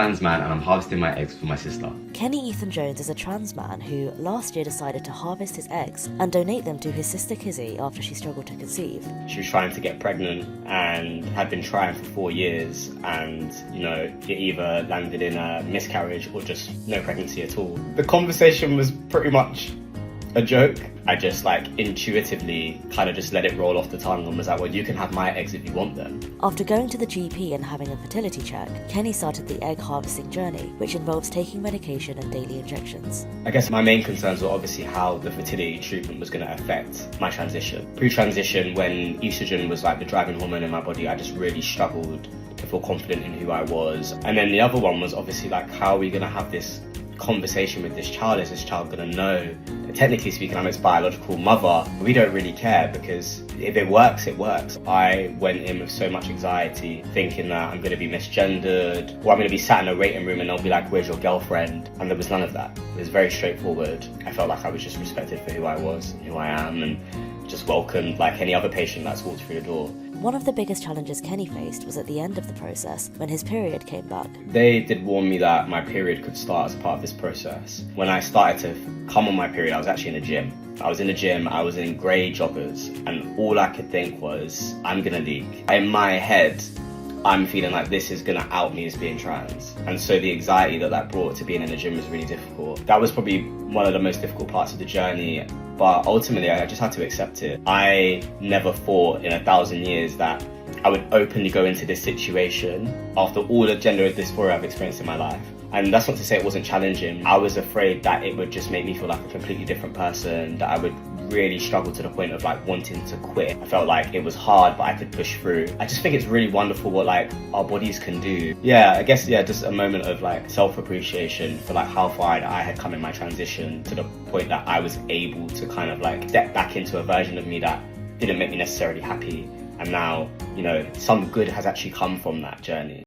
trans man and I'm harvesting my eggs for my sister. Kenny Ethan Jones is a trans man who last year decided to harvest his eggs and donate them to his sister Kizzy after she struggled to conceive. She was trying to get pregnant and had been trying for 4 years, and it either landed in a miscarriage or just no pregnancy at all. The conversation was pretty much a joke. I just intuitively kind of just let it roll off the tongue and was like, well, you can have my eggs if you want them. After going to the GP and having a fertility check, Kenny started the egg harvesting journey, which involves taking medication and daily injections. I guess my main concerns were obviously how the fertility treatment was going to affect my transition. Pre-transition, when estrogen was the driving hormone in my body, I just really struggled to feel confident in who I was. And then the other one was obviously how are we going to have this conversation with this child? Is this child going to know that technically speaking I'm its biological mother? We don't really care, because if it works, it works. I went in with so much anxiety, thinking that I'm going to be misgendered, or I'm going to be sat in a waiting room and they'll be like, where's your girlfriend? And there was none of that. It was very straightforward. I felt like I was just respected for who I was and who I am, and just welcomed like any other patient that's walked through the door. One of the biggest challenges Kenny faced was at the end of the process, when his period came back. They did warn me that my period could start as part of this process. When I started to come on my period, I was actually in the gym. I was in the gym, I was in grey joggers, and all I could think was, I'm gonna leak. In my head, I'm feeling like this is gonna out me as being trans. And so the anxiety that brought to being in the gym was really difficult. That was probably one of the most difficult parts of the journey, but ultimately I just had to accept it. I never thought in 1,000 years that I would openly go into this situation after all the gender dysphoria I've experienced in my life. And that's not to say it wasn't challenging. I was afraid that it would just make me feel like a completely different person, that I would really struggle to the point of wanting to quit. I felt like it was hard, but I could push through. I just think it's really wonderful what our bodies can do. Yeah, I guess, just a moment of self-appreciation for how far I had come in my transition, to the point that I was able to kind of step back into a version of me that didn't make me necessarily happy. And now, some good has actually come from that journey.